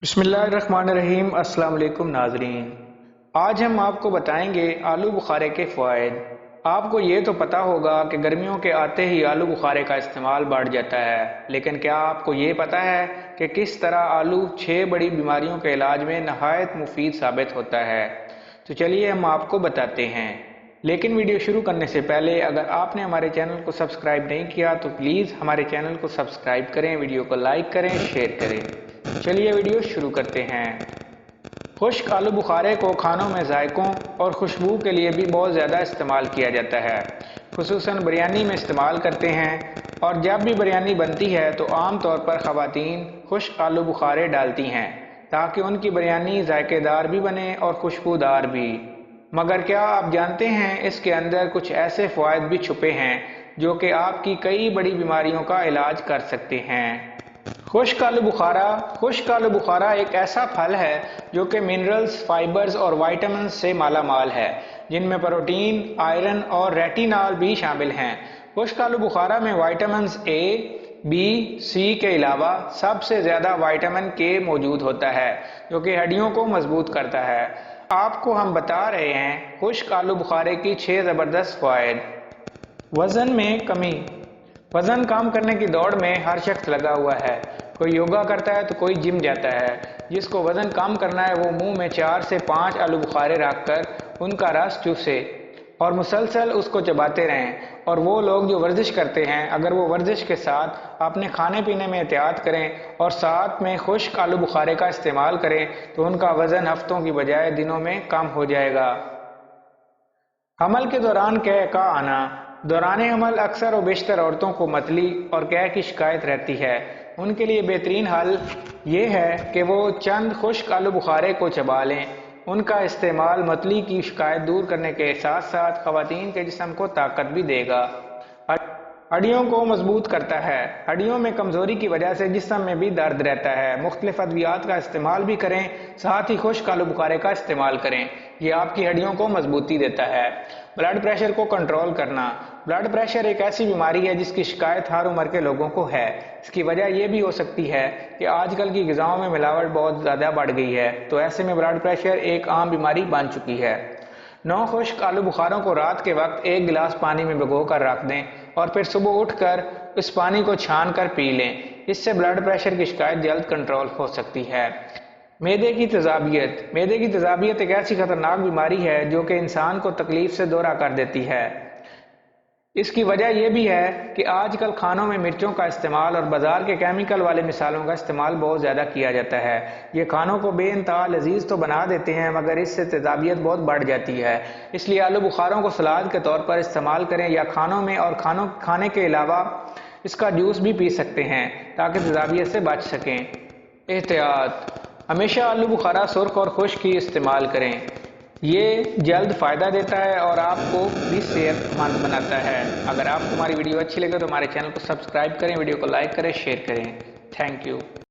बिस्मिल्लाहिर्रहमानिर्रहीम। अस्सलाम वालेकुम नाजरीन, आज हम आपको बताएंगे आलू बुखारे के फ़वाइद। आपको ये तो पता होगा कि गर्मियों के आते ही आलू बुखारे का इस्तेमाल बढ़ जाता है, लेकिन क्या आपको ये पता है कि किस तरह आलू 6 बड़ी बीमारियों के इलाज में नहायत मुफीद साबित होता है। तो चलिए हम आपको बताते हैं। लेकिन वीडियो शुरू करने से पहले अगर आपने हमारे चैनल को सब्सक्राइब नहीं किया तो प्लीज़ हमारे चैनल को सब्सक्राइब करें, वीडियो को लाइक करें, शेयर करें। चलिए वीडियो शुरू करते हैं। खुश्क आलू बुखारे को खानों में जायकों और खुशबू के लिए भी बहुत ज़्यादा इस्तेमाल किया जाता है। खुसूसन बिरयानी में इस्तेमाल करते हैं, और जब भी बिरयानी बनती है तो आम तौर पर ख़वातीन खुश्क आलू बुखारे डालती हैं ताकि उनकी बिरयानी जायकेदार भी बने और खुशबूदार भी। मगर क्या आप जानते हैं इसके अंदर कुछ ऐसे फ़वाइद भी छुपे हैं जो कि आपकी कई बड़ी बीमारियों का इलाज कर सकते हैं। खुश्क आलू बुखारा एक ऐसा फल है जो कि मिनरल्स, फाइबर्स और विटामिन से माला माल है, जिनमें प्रोटीन, आयरन और रेटिनॉल भी शामिल हैं। खुश्क आलू बुखारा में विटामिन ए, बी, सी के अलावा सबसे ज़्यादा विटामिन के मौजूद होता है, जो कि हड्डियों को मजबूत करता है। आपको हम बता रहे हैं खुश्क आलू बुखारे की 6 ज़बरदस्त फ़वाइद। वज़न में कमी। वज़न कम करने की दौड़ में हर शख्स लगा हुआ है। कोई योगा करता है तो कोई जिम जाता है। जिसको वज़न कम करना है वो मुंह में 4 से 5 आलू बुखारे रखकर उनका रस चूसे और मुसलसल उसको चबाते रहें। और वो लोग जो वर्जिश करते हैं, अगर वो वर्जिश के साथ अपने खाने पीने में एहतियात करें और साथ में खुश्क आलू बुखारे का इस्तेमाल करें तो उनका वज़न हफ्तों की बजाय दिनों में कम हो जाएगा। हमल के दौरान कैं का आना। दौरान हमल अक्सर और बेशतर औरतों को मतली और कैं की शिकायत रहती है। उनके लिए बेहतरीन हल ये है कि वो चंद खुश्क आलू बुखारे को चबा लें। उनका इस्तेमाल मतली की शिकायत दूर करने के साथ साथ ख़वातीन के जिस्म को ताकत भी देगा। हड्डियों को मजबूत करता है। हड्डियों में कमज़ोरी की वजह से जिस्म में भी दर्द रहता है। मुख्तलिफ अद्वियात का इस्तेमाल भी करें, साथ ही खुश्क आलू बुखारे का इस्तेमाल करें। ये आपकी हड्डियों को मजबूती देता है। ब्लड प्रेशर को कंट्रोल करना। ब्लड प्रेशर एक ऐसी बीमारी है जिसकी शिकायत हर उम्र के लोगों को है। इसकी वजह यह भी हो सकती है कि आजकल की ग़िज़ाओं में मिलावट बहुत ज़्यादा बढ़ गई है, तो ऐसे में ब्लड प्रेशर एक आम बीमारी बन चुकी है। 9 खुश्क आलू बुखारों को रात के वक्त 1 गिलास पानी में भिगो कर रख दें और फिर सुबह उठकर इस पानी को छान कर पी लें। इससे ब्लड प्रेशर की शिकायत जल्द कंट्रोल हो सकती है। मैदे की तेज़ाबियत। मैदे की तेज़ाबियत एक ऐसी खतरनाक बीमारी है जो कि इंसान को तकलीफ से दोरा कर देती है। इसकी वजह यह भी है कि आजकल खानों में मिर्चों का इस्तेमाल और बाजार के केमिकल वाले मिसालों का इस्तेमाल बहुत ज़्यादा किया जाता है। ये खानों को बेइंतहा लजीज तो बना देते हैं, मगर इससे तेज़ाबियत बहुत बढ़ जाती है। इसलिए आलू बुखारों को सलाद के तौर पर इस्तेमाल करें या खानों में, और खाने के अलावा इसका जूस भी पी सकते हैं ताकि तेज़ाबियत से बच सकें। एहतियात। हमेशा आलू बुखारा सुर्ख और खुश्क ही इस्तेमाल करें। ये जल्द फ़ायदा देता है और आपको भी सेहतमंद बनाता है। अगर आपको हमारी वीडियो अच्छी लगे तो हमारे चैनल को सब्सक्राइब करें, वीडियो को लाइक करें, शेयर करें। Thank you.